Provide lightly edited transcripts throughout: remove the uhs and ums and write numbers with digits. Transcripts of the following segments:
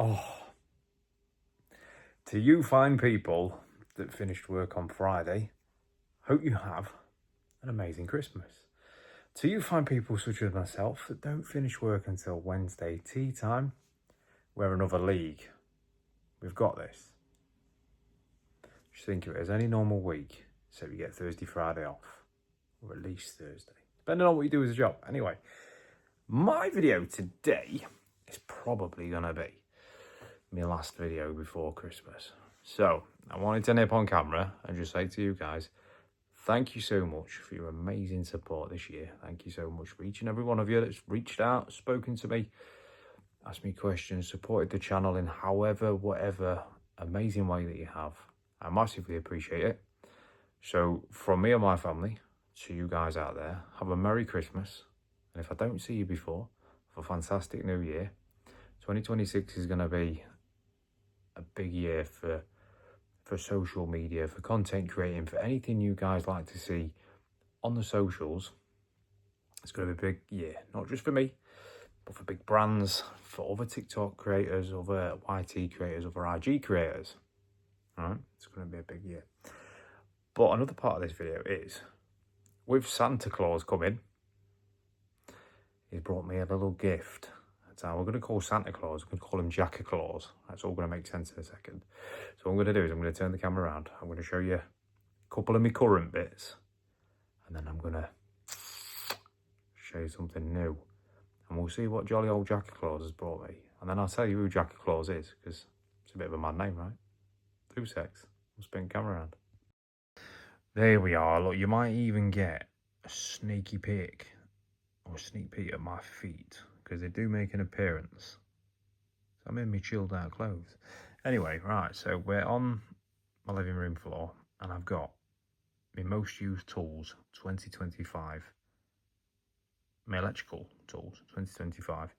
Oh, to you fine people that finished work on Friday, hope you have an amazing Christmas. To you fine people such as myself that don't finish work until Wednesday tea time, we're another league. We've got this. Just think of it as any normal week, except you get Thursday, Friday off, or at least Thursday, depending on what you do as a job. Anyway, my video today is probably going to be my last video before Christmas. So I wanted to nip on camera and just say to you guys, thank you so much for your amazing support this year. Thank you so much for each and every one of you that's reached out, spoken to me, asked me questions, supported the channel in however, whatever amazing way that you have. I massively appreciate it. So from me and my family to you guys out there, have a Merry Christmas. And if I don't see you before, have a fantastic New Year. 2026 is going to be a big year for social media, for content creating, for anything you guys like to see on the socials. It's going to be a big year, not just for me, but for big brands, for other TikTok creators, other YT creators, other IG creators. All right, it's going to be a big year. But another part of this video is, with Santa Claus coming, he's brought me a little gift. So we're going to call Santa Claus, we're going to call him Jack-a-Claus. That's all going to make sense in a second. So what I'm going to do is I'm going to turn the camera around. I'm going to show you a couple of my current bits. And then I'm going to show you something new. And we'll see what jolly old Jack-a-Claus has brought me. And then I'll tell you who Jack-a-Claus is, because it's a bit of a mad name, right? 2 secs. We'll spin the camera around. There we are. Look, you might even get a sneaky peek or a sneak peek at my feet, because they do make an appearance. So I'm in my chilled out clothes. Anyway, right, so we're on my living room floor, and I've got my most used tools 2025, my electrical tools 2025,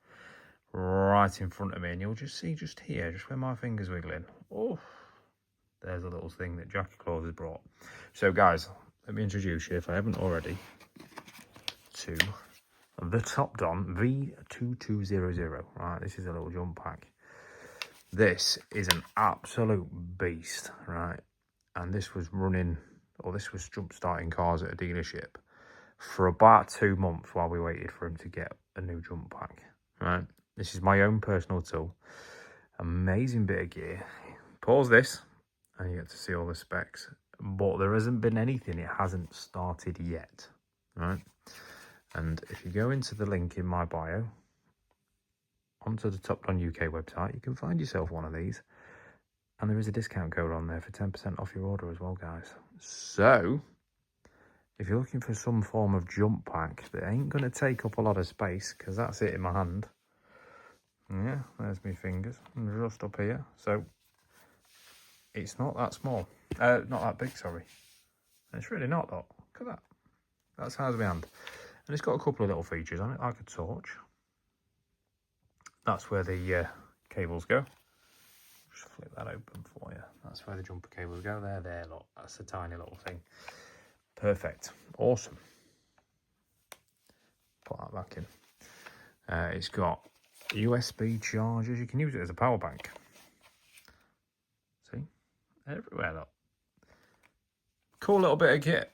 right in front of me, and you'll just see just here, just where my finger's wiggling. Oh, there's a little thing that Jack-a-Claus has brought. So guys, let me introduce you, if I haven't already, to the Top Don V2200. Right, this is a little jump pack. This is an absolute beast, right? And this was running, or this was jump starting cars at a dealership for about 2 months while we waited for him to get a new jump pack, right? This is my own personal tool. Amazing bit of gear. Pause this and you get to see all the specs. But there hasn't been anything, it hasn't started yet, right? And if you go into the link in my bio, onto the Top Don UK website, you can find yourself one of these. And there is a discount code on there for 10% off your order as well, guys. So, if you're looking for some form of jump pack that ain't going to take up a lot of space, because that's it in my hand. Yeah, there's my fingers, just up here. So, it's not that small. Not that big, sorry. It's really not, though. Look at that. That's how it's my hand. And it's got a couple of little features on it, like a torch. That's where the cables go. Just flip that open for you. That's where the jumper cables go. There, look. That's a tiny little thing. Perfect. Awesome. Put that back in. It's got USB chargers. You can use it as a power bank. See? Everywhere, look. Cool little bit of kit.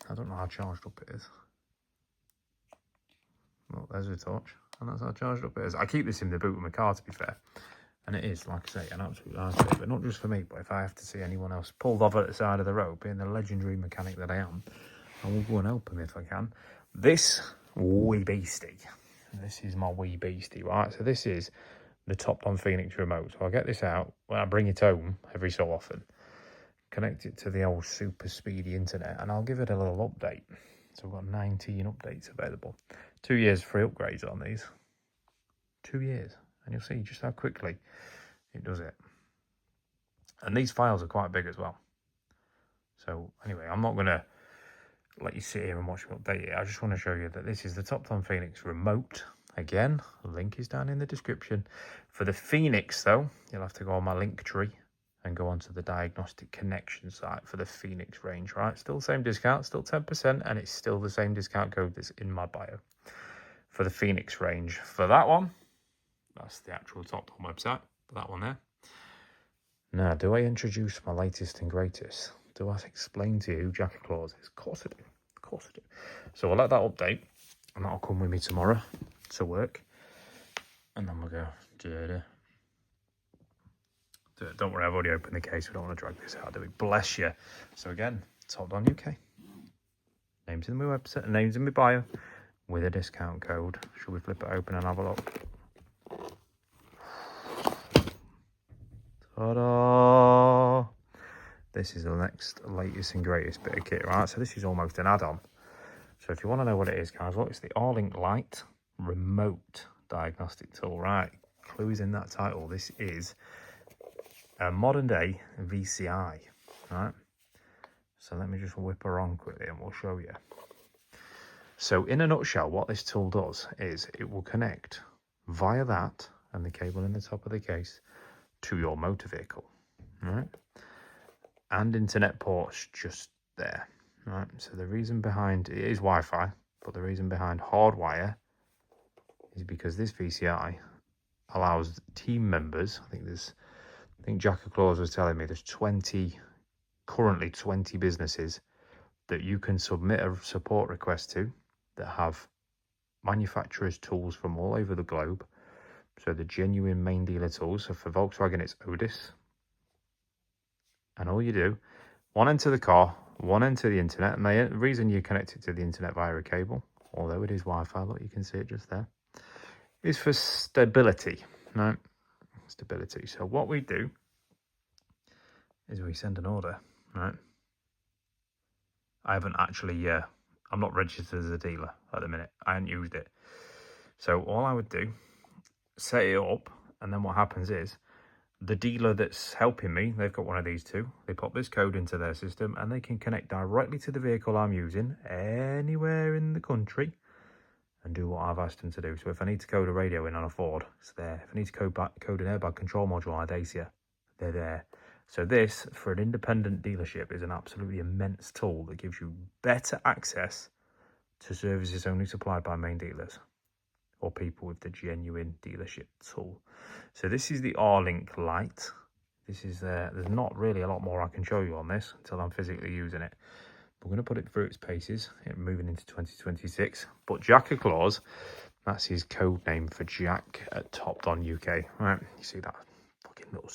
I don't know how charged up it is. Well, there's a torch, and that's how charged up it is. I keep this in the boot of my car, to be fair, and it is, like I say, an absolute nice bit, but not just for me, but if I have to see anyone else pulled off at the side of the road, being the legendary mechanic that I am, I will go and help them if I can. This wee beastie, this is my wee beastie, right? So this is the Top Don Phoenix remote. So I'll get this out when I bring it home every so often, connect it to the old super speedy internet, and I'll give it a little update. So we've got 19 updates available. 2 years free upgrades on these. 2 years. And you'll see just how quickly it does it. And these files are quite big as well. So anyway, I'm not going to let you sit here and watch me update it. I just want to show you that this is the Top Don Phoenix remote. Again, the link is down in the description. For the Phoenix though, you'll have to go on my link tree and go onto the diagnostic connection site for the Phoenix range, right? Still the same discount, still 10%, and it's still the same discount code that's in my bio for the Phoenix range. For that one, that's the actual Top Don website. that one there. Now, do I introduce my latest and greatest? Do I explain to you who Jack Claus is? Of course I do. Of course I do. So I'll let that update, and that'll come with me tomorrow to work. And then we'll go. Don't worry, I've already opened the case. We don't want to drag this out, do we? Bless you. So again, Top Don UK. Names in my website, names in my bio, with a discount code. Shall we flip it open and have a look? Ta-da! This is the next latest and greatest bit of kit, right? So this is almost an add-on. So if you want to know what it is, guys, look, it's the R-Link Lite remote diagnostic tool, right? Clues in that title. This is a modern day VCI, right? So let me just whip her on quickly and we'll show you. So in a nutshell, what this tool does is it will connect via that and the cable in the top of the case to your motor vehicle, right? And internet ports just there, right? So the reason behind it is Wi-Fi, but the reason behind hardwire is because this VCI allows team members, I think Jack Claus was telling me there's currently 20 businesses that you can submit a support request to that have manufacturers' tools from all over the globe. So the genuine main dealer tools. So for Volkswagen, it's Otis. And all you do, one end to the car, one end to the internet. And the reason you connect it to the internet via a cable, although it is Wi-Fi, look, you can see it just there, is for stability, right? Stability. So what we do is we send an order, right? I haven't actually, I'm not registered as a dealer at the minute. I haven't used it. So all I would do, set it up, and then what happens is the dealer that's helping me, they've got one of these two. They pop this code into their system and they can connect directly to the vehicle I'm using anywhere in the country and do what I've asked them to do. So if I need to code a radio in on a Ford, it's there. If I need to code an airbag control module on a Dacia, they're there. So this, for an independent dealership, is an absolutely immense tool that gives you better access to services only supplied by main dealers or people with the genuine dealership tool. So this is the R-Link Lite. This is there's not really a lot more I can show you on this until I'm physically using it. We're going to put it through its paces, moving into 2026. But Jack Claus, that's his code name for Jack at Top Don UK. Right, you see that fucking little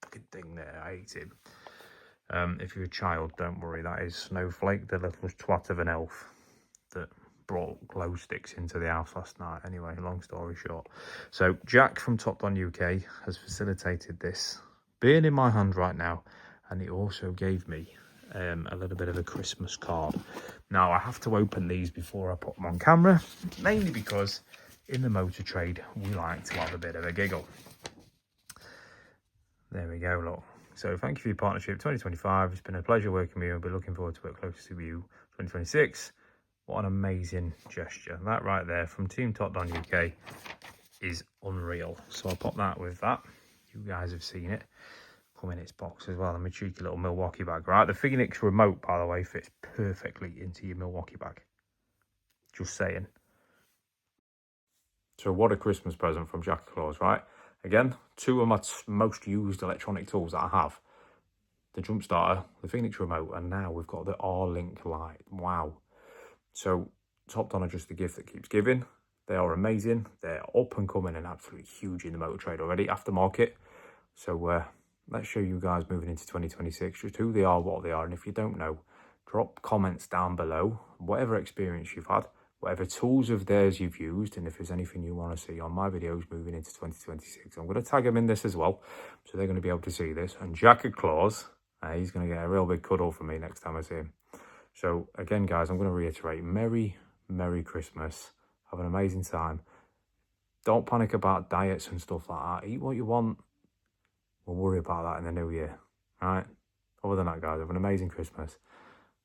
fucking thing there? I hate him. If you're a child, don't worry. That is Snowflake, the little twat of an elf that brought glow sticks into the house last night. Anyway, long story short. So Jack from Top Don UK has facilitated this being in my hand right now, and he also gave me a little bit of a Christmas card. Now I have to open these before I put them on camera, mainly because in the motor trade we like to have a bit of a giggle. There we go, look. So thank you for your partnership 2025. It's been a pleasure working with you. I'll be looking forward to work closer with you 2026. What an amazing gesture. That right there from Team Top Don UK is unreal. So I'll pop that with that. You guys have seen it. Come in its box as well. And my cheeky little Milwaukee bag. Right, the Phoenix remote, by the way, fits perfectly into your Milwaukee bag. Just saying. So what a Christmas present from Jack Claus, right? Again, two of my most used electronic tools that I have. The jump starter, the Phoenix remote, and now we've got the R-Link Lite. Wow. So Top Don are just the gift that keeps giving. They are amazing. They're up and coming and absolutely huge in the motor trade already, aftermarket. So let's show you guys moving into 2026 just who they are, what they are. And if you don't know, drop comments down below, whatever experience you've had, whatever tools of theirs you've used, and if there's anything you want to see on my videos moving into 2026. I'm going to tag them in this as well, so they're going to be able to see this. And Jack Claus, he's going to get a real big cuddle from me next time I see him. So again, guys, I'm going to reiterate, Merry Christmas. Have an amazing time. Don't panic about diets and stuff like that. Eat what you want. We'll worry about that in the new year. All right? Other than that, guys, have an amazing Christmas.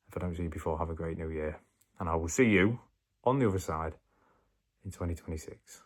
If I don't see you before, have a great new year. And I will see you on the other side in 2026.